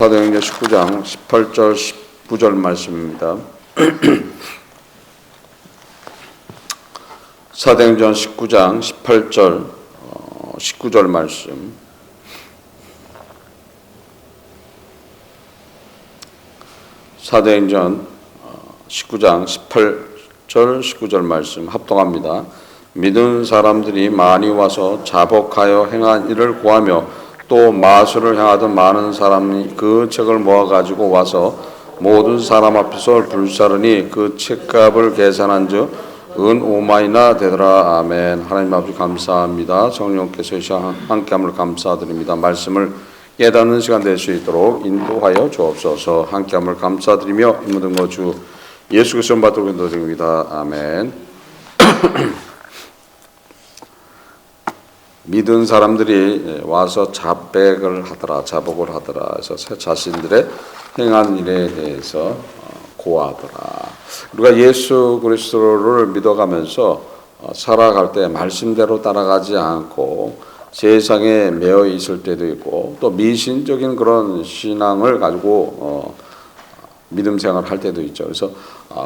사도행전 19장 18절 19절 말씀입니다. 사도행전 19장 18절 19절 말씀. 사도행전 19장 18절 19절 말씀 합독합니다. 믿은 사람들이 많이 와서 자복하여 행한 일을 구하며 또 마술을 향하던 많은 사람이 그 책을 모아가지고 와서 모든 사람 앞에서 불사르니 그 책값을 계산한즉 은 5만이나 되더라. 아멘. 하나님 아버지 감사합니다. 성령께서 이 시간 함께함을 감사드립니다. 말씀을 깨닫는 시간 될 수 있도록 인도하여 주옵소서. 함께함을 감사드리며 이 모든 것 주 예수 그리스도 받도록 인도드립니다. 아멘. 믿은 사람들이 와서 자복을 하더라. 그래서 자신들의 행한 일에 대해서 고하더라. 우리가 예수 그리스도를 믿어가면서 살아갈 때 말씀대로 따라가지 않고 세상에 매여 있을 때도 있고 또 미신적인 그런 신앙을 가지고 믿음 생활을 할 때도 있죠. 그래서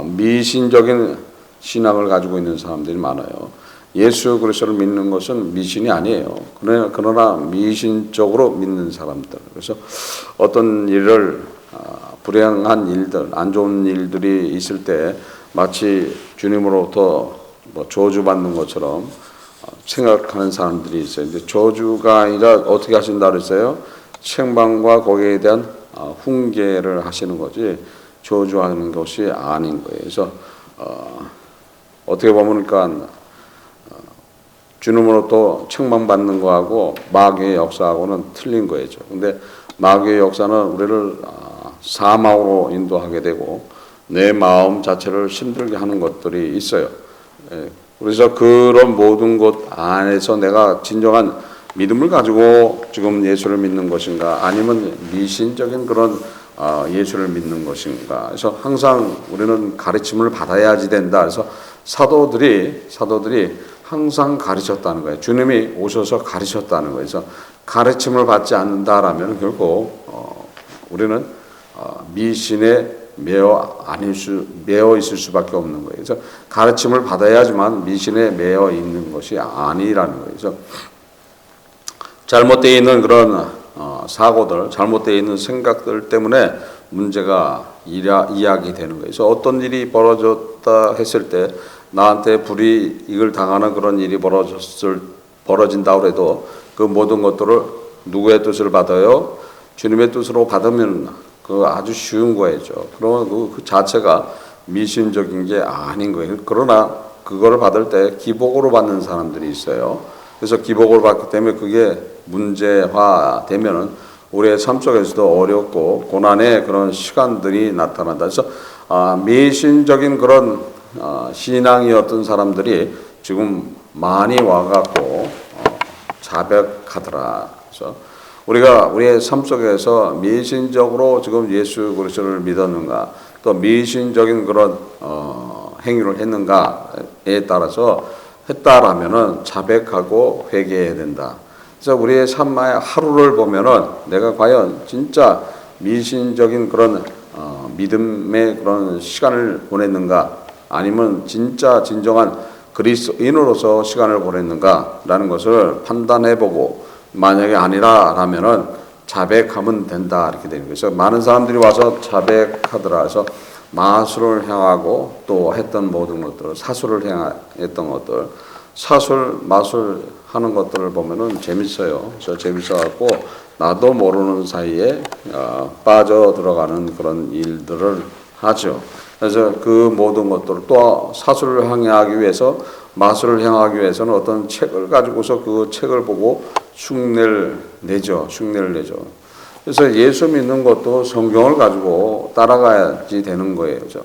미신적인 신앙을 가지고 있는 사람들이 많아요. 예수 그리스도를 믿는 것은 미신이 아니에요. 그러나 미신적으로 믿는 사람들. 그래서 어떤 일을 불행한 일들, 안 좋은 일들이 있을 때 마치 주님으로부터 저주받는 것처럼 생각하는 사람들이 있어요. 근데 저주가 아니라 어떻게 하신다 그랬어요? 책망과 거기에 대한 훈계를 하시는 거지 저주하는 것이 아닌 거예요. 그래서 어떻게 보면 그러니까 주님으로부터 책망받는 거하고 마귀의 역사하고는 틀린 거죠. 근데 마귀의 역사는 우리를 사망으로 인도하게 되고 내 마음 자체를 힘들게 하는 것들이 있어요. 그래서 그런 모든 것 안에서 내가 진정한 믿음을 가지고 지금 예수를 믿는 것인가 아니면 미신적인 그런 예수를 믿는 것인가. 그래서 항상 우리는 가르침을 받아야지 된다. 그래서 사도들이 항상 가르쳤다는 거예요. 주님이 오셔서 가르쳤다는 거예요. 그래서 가르침을 받지 않는다라면 결국 우리는 미신에 매여 있을 수밖에 없는 거예요. 그래서 가르침을 받아야지만 미신에 매여 있는 것이 아니라는 거예요. 그래서 잘못되어 있는 그런 사고들, 잘못되어 있는 생각들 때문에 문제가 이야기되는 거예요. 그래서 어떤 일이 벌어졌다 했을 때 나한테 불이익을 당하는 그런 일이 벌어진다고 해도 그 모든 것들을 누구의 뜻을 받아요? 주님의 뜻으로 받으면 그 아주 쉬운 거죠. 그러면 그 자체가 미신적인 게 아닌 거예요. 그러나 그거를 받을 때 기복으로 받는 사람들이 있어요. 그래서 기복으로 받기 때문에 그게 문제화 되면은 우리의 삶 속에서도 어렵고 고난의 그런 시간들이 나타난다. 그래서 미신적인 그런 신앙이었던 사람들이 지금 많이 와갖고 자백하더라. 그래서 우리가 우리의 삶 속에서 미신적으로 지금 예수 그리스도를 믿었는가, 또 미신적인 그런 행위를 했는가에 따라서 했다라면은 자백하고 회개해야 된다. 그래서 우리의 삶의 하루를 보면은 내가 과연 진짜 미신적인 그런 믿음의 그런 시간을 보냈는가, 아니면 진정한 그리스도인으로서 시간을 보냈는가라는 것을 판단해보고 만약에 아니라라면은 자백하면 된다 이렇게 되는 거예요. 그래서 많은 사람들이 와서 자백하더라. 그래서 마술을 향하고 또 했던 모든 것들, 사술을 향했던 것들, 마술 하는 것들을 보면은 재밌어요. 그래서 재밌어갖고 나도 모르는 사이에 빠져 들어가는 그런 일들을 하죠. 그래서 그 모든 것들을 또 사술을 향하기 위해서 마술을 향하기 위해서는 어떤 책을 가지고서 그 책을 보고 흉내를 내죠. 그래서 예수 믿는 것도 성경을 가지고 따라가야지 되는 거예요. 그렇죠?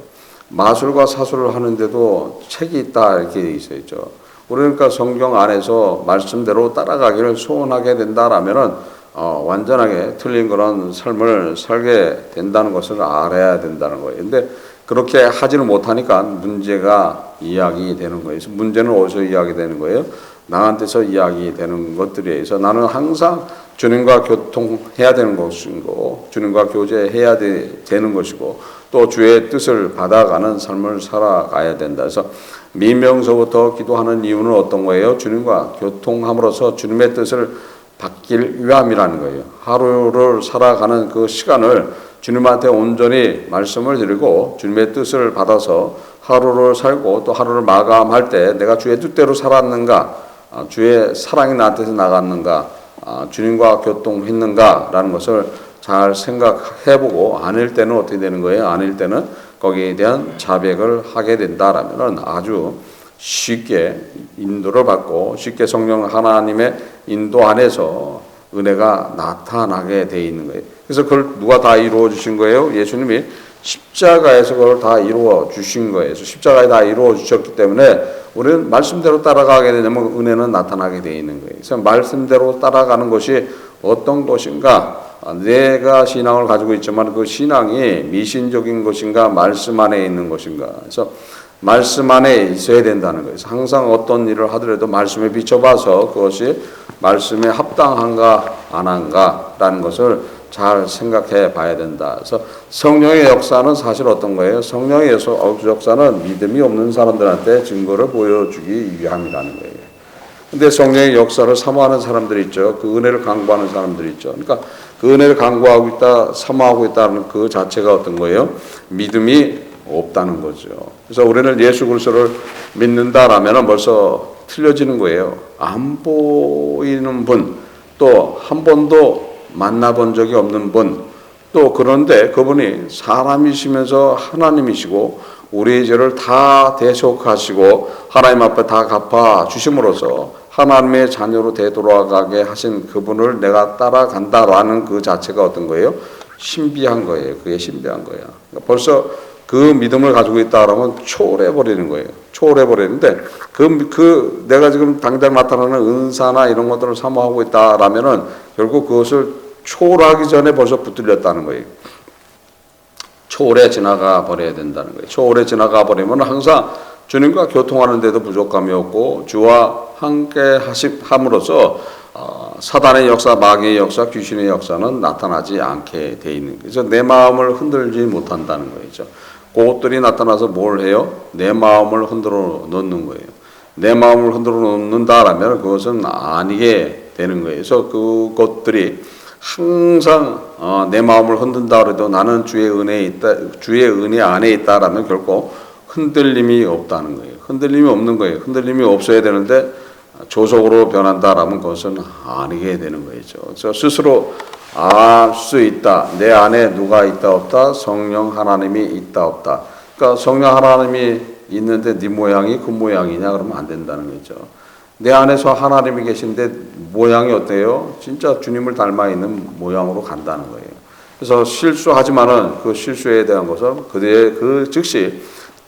마술과 사술을 하는데도 책이 있다 이렇게 돼 있죠. 그러니까 성경 안에서 말씀대로 따라가기를 소원하게 된다라면은 완전하게 틀린 그런 삶을 살게 된다는 것을 알아야 된다는 거예요. 근데 그렇게 하지를 못하니까 문제가 이야기되는 거예요. 문제는 어디서 이야기되는 거예요? 나한테서 이야기되는 것들에 의해서 나는 항상 주님과 교통해야 되는 것이고 주님과 교제해야 되는 것이고 또 주의 뜻을 받아가는 삶을 살아가야 된다. 그래서 민명서부터 기도하는 이유는 어떤 거예요? 주님과 교통함으로써 주님의 뜻을 받길 위함이라는 거예요. 하루를 살아가는 그 시간을 주님한테 온전히 말씀을 드리고 주님의 뜻을 받아서 하루를 살고 또 하루를 마감할 때 내가 주의 뜻대로 살았는가, 주의 사랑이 나한테서 나갔는가, 주님과 교통했는가라는 것을 잘 생각해보고 아닐 때는 어떻게 되는 거예요? 아닐 때는 거기에 대한 자백을 하게 된다라면 아주 쉽게 인도를 받고 쉽게 성령 하나님의 인도 안에서 은혜가 나타나게 돼 있는 거예요. 그래서 그걸 누가 다 이루어 주신 거예요? 예수님이 십자가에서 그걸 다 이루어 주신 거예요. 십자가에 다 이루어 주셨기 때문에 우리는 말씀대로 따라가게 되면 은혜는 나타나게 돼 있는 거예요. 그래서 말씀대로 따라가는 것이 어떤 것인가? 내가 신앙을 가지고 있지만 그 신앙이 미신적인 것인가 말씀 안에 있는 것인가. 그래서 말씀 안에 있어야 된다는 거예요. 항상 어떤 일을 하더라도 말씀에 비춰봐서 그것이 말씀에 합당한가 안 한가라는 것을 잘 생각해 봐야 된다. 그래서 성령의 역사는 사실 어떤 거예요? 성령의 역사는 믿음이 없는 사람들한테 증거를 보여주기 위함이라는 거예요. 근데 성령의 역사를 사모하는 사람들이 있죠. 그 은혜를 강구하는 사람들이 있죠. 그러니까 그 은혜를 강구하고 있다, 사모하고 있다는 그 자체가 어떤 거예요? 믿음이 없다는 거죠. 그래서 우리는 예수 그리스도를 믿는다라면 벌써 틀려지는 거예요. 안 보이는 분, 또 한 번도 만나본 적이 없는 분, 또 그런데 그분이 사람이시면서 하나님이시고 우리의 죄를 다 대속하시고 하나님 앞에 다 갚아 주심으로써 하나님의 자녀로 되돌아가게 하신 그분을 내가 따라간다라는 그 자체가 어떤 거예요? 신비한 거예요. 그게 신비한 거야. 그러니까 벌써 그 믿음을 가지고 있다 그러면 초월해 버리는 거예요. 초월해 버리는데 내가 지금 당장 나타나는 은사나 이런 것들을 사모하고 있다라면은 결국 그것을 초월하기 전에 벌써 붙들렸다는 거예요. 초월해 지나가 버려야 된다는 거예요. 초월해 지나가 버리면 항상 주님과 교통하는데도 부족함이 없고 주와 함께 함으로써 사단의 역사, 마귀의 역사, 귀신의 역사는 나타나지 않게 돼 있는 거예요. 그래서 내 마음을 흔들지 못한다는 거죠. 그것들이 나타나서 뭘 해요? 내 마음을 흔들어 놓는 거예요. 내 마음을 흔들어 놓는다라면 그것은 아니게 되는 거예요. 그래서 그것들이 항상 내 마음을 흔든다 그래도 나는 주의 은혜에 있다, 주의 은혜 안에 있다라면 결코 흔들림이 없다는 거예요. 흔들림이 없는 거예요. 흔들림이 없어야 되는데 조속으로 변한다라면 그것은 아니게 되는 거죠. 그래서 스스로 알 수 있다. 내 안에 누가 있다 없다? 성령 하나님이 있다 없다. 그러니까 성령 하나님이 있는데 네 모양이 그 모양이냐 그러면 안 된다는 거죠. 내 안에서 하나님이 계신데 모양이 어때요? 진짜 주님을 닮아 있는 모양으로 간다는 거예요. 그래서 실수하지만은 그 실수에 대한 것은 그 즉시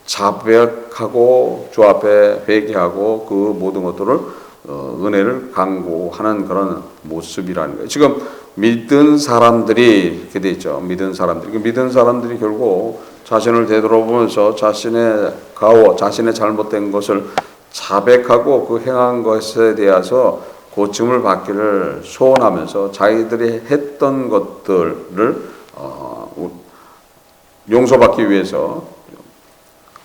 자백하고 주 앞에 회개하고 그 모든 것들을 은혜를 강구하는 그런 모습이라는 거예요. 지금 믿은 사람들이 이렇게 돼 있죠. 믿은 사람들이 결국 자신을 되돌아보면서 자신의 가오, 자신의 잘못된 것을 자백하고 그 행한 것에 대해서 고침을 받기를 소원하면서 자기들이 했던 것들을 용서받기 위해서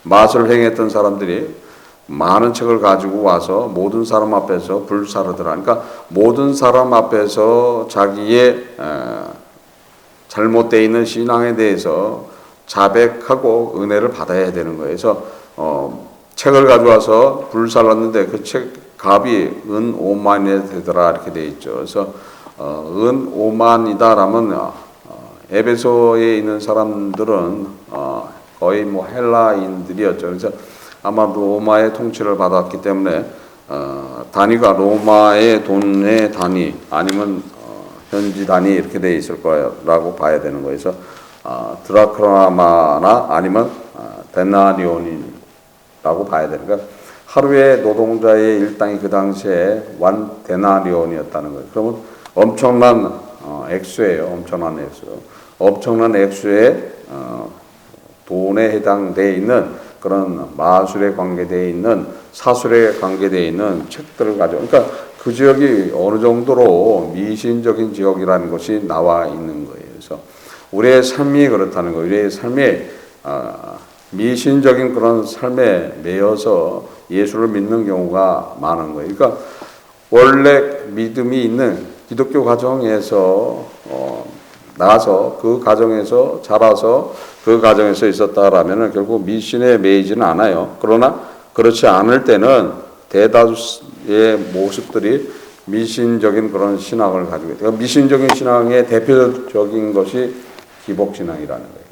마술을 행했던 사람들이 많은 책을 가지고 와서 모든 사람 앞에서 불사르더라. 그러니까 모든 사람 앞에서 자기의 잘못되어 있는 신앙에 대해서 자백하고 은혜를 받아야 되는 거예요. 그래서 책을 가져와서 불살랐는데 그 책 값이 은 5만이 되더라 이렇게 돼 있죠. 그래서 은 5만이다라면 에베소에 있는 사람들은 거의 뭐 헬라인들이었죠. 그래서 아마 로마의 통치를 받았기 때문에 단위가 로마의 돈의 단위 아니면 현지 단위 이렇게 돼 있을 거라고 봐야 되는 거예요. 그래서 드라크마나 아니면 데나리온이라고 봐야 되는 거예요. 하루의 노동자의 일당이 그 당시에 완 데나리온이었다는 거예요. 그러면 엄청난 액수예요. 엄청난 액수의 돈에 해당되어 있는 그런 마술에 관계되어 있는 사술에 관계되어 있는 책들을 가지고 그러니까 그 지역이 어느 정도로 미신적인 지역이라는 것이 나와 있는 거예요. 그래서 우리의 삶이 그렇다는 거예요. 우리의 삶이 미신적인 그런 삶에 매여서 예수를 믿는 경우가 많은 거예요. 그러니까 원래 믿음이 있는 기독교 가정에서 나서 그 가정에서 자라서 그 가정에서 있었다라면 결국 미신에 매이지는 않아요. 그러나 그렇지 않을 때는 대다수의 모습들이 미신적인 그런 신앙을 가지고 있어요. 미신적인 신앙의 대표적인 것이 기복신앙이라는 거예요.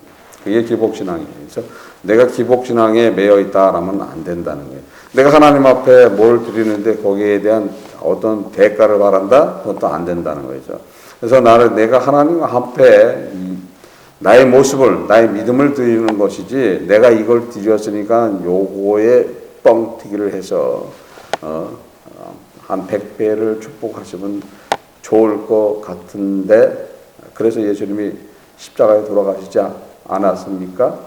그게 기복신앙이에요. 그래서 내가 기복신앙에 매여 있다라면 안 된다는 거예요. 내가 하나님 앞에 뭘 드리는데 거기에 대한 어떤 대가를 바란다? 그것도 안 된다는 거죠. 그래서 내가 하나님 앞에 나의 모습을, 나의 믿음을 드리는 것이지, 내가 이걸 드렸으니까 요거에 뻥튀기를 해서 한 100배를 축복하시면 좋을 것 같은데, 그래서 예수님이 십자가에 돌아가시지 않았습니까?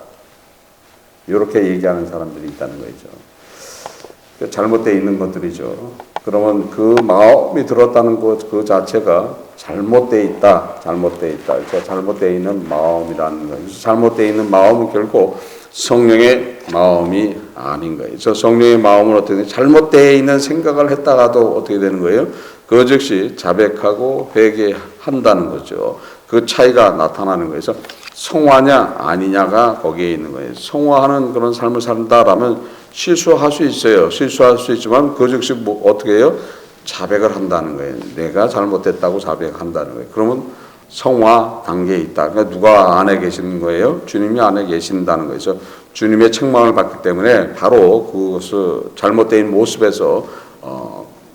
이렇게 얘기하는 사람들이 있다는 거죠. 잘못되어 있는 것들이죠. 그러면 그 마음이 들었다는 것 그 자체가 잘못되어 있다. 잘못되어 있는 마음이라는 거예요. 잘못되어 있는 마음은 결국 성령의 마음이 아닌 거예요. 저 성령의 마음은 어떻게 되냐? 잘못되어 있는 생각을 했다가도 어떻게 되는 거예요? 그 즉시 자백하고 회개한다는 거죠. 그 차이가 나타나는 거예요. 그래서 성화냐 아니냐가 거기에 있는 거예요. 성화하는 그런 삶을 산다라면 실수할 수 있어요. 실수할 수 있지만 그 즉시 어떻게 해요? 자백을 한다는 거예요. 내가 잘못됐다고 자백한다는 거예요. 그러면 성화 단계에 있다. 그러니까 누가 안에 계시는 거예요? 주님이 안에 계신다는 거예요. 그래서 주님의 책망을 받기 때문에 바로 그것을 잘못된 모습에서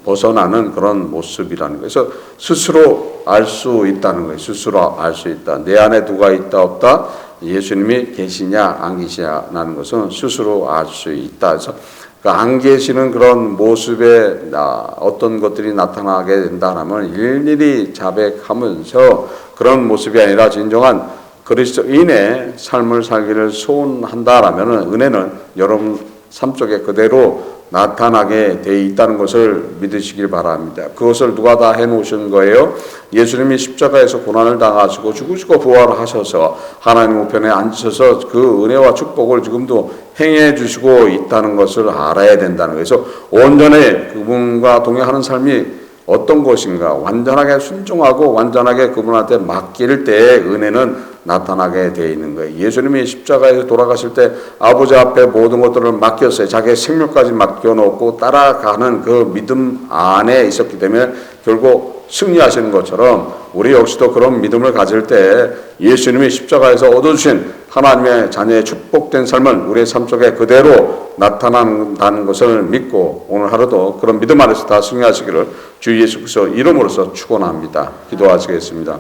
벗어나는 그런 모습이라는 거예요. 그래서 스스로 알 수 있다는 거예요. 스스로 알 수 있다. 내 안에 누가 있다 없다? 예수님이 계시냐 안 계시냐라는 것은 스스로 알 수 있다. 그래서 안 계시는 그런 모습에 어떤 것들이 나타나게 된다면 일일이 자백하면서 그런 모습이 아니라 진정한 그리스도인의 삶을 살기를 소원한다라면 은혜는 여러분 삶 속에 그대로 나타나게 돼 있다는 것을 믿으시길 바랍니다. 그것을 누가 다 해놓으신 거예요? 예수님이 십자가에서 고난을 당하시고 죽으시고 부활하셔서 하나님 우편에 앉으셔서 그 은혜와 축복을 지금도 행해 주시고 있다는 것을 알아야 된다는 거예요. 그래서 온전히 그분과 동행하는 삶이 어떤 것인가? 완전하게 순종하고 완전하게 그분한테 맡길 때의 은혜는 나타나게 되어 있는 거예요. 예수님이 십자가에서 돌아가실 때 아버지 앞에 모든 것들을 맡겼어요. 자기의 생명까지 맡겨놓고 따라가는 그 믿음 안에 있었기 때문에 결국 승리하시는 것처럼 우리 역시도 그런 믿음을 가질 때 예수님이 십자가에서 얻어주신 하나님의 자녀의 축복된 삶은 우리의 삶 속에 그대로 나타난다는 것을 믿고 오늘 하루도 그런 믿음 안에서 다 승리하시기를 주 예수 그리스도 이름으로서 축원합니다. 기도하시겠습니다.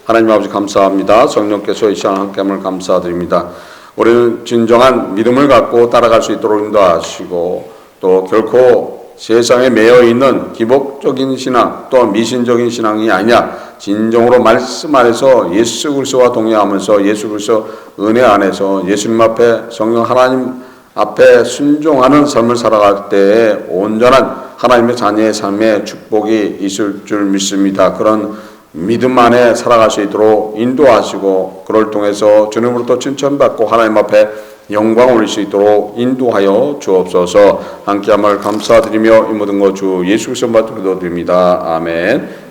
하나님 아버지 감사합니다. 성령께서 이 시간 함께함을 감사드립니다. 우리는 진정한 믿음을 갖고 따라갈 수 있도록 인도하시고 또 결코 세상에 매여 있는 기복적인 신앙 또 미신적인 신앙이 아니냐 진정으로 말씀 안에서 예수 그리스도와 동행하면서 예수 그리스도 은혜 안에서 예수님 앞에 성령 하나님 앞에 순종하는 삶을 살아갈 때에 온전한 하나님의 자녀의 삶에 축복이 있을 줄 믿습니다. 그런 믿음 안에 살아갈 수 있도록 인도하시고 그를 통해서 주님으로부터 칭찬받고 하나님 앞에 영광 올릴 수 있도록 인도하여 주옵소서. 함께함을 감사드리며 이 모든 것 주 예수 그리스도 말씀으로 드립니다. 아멘.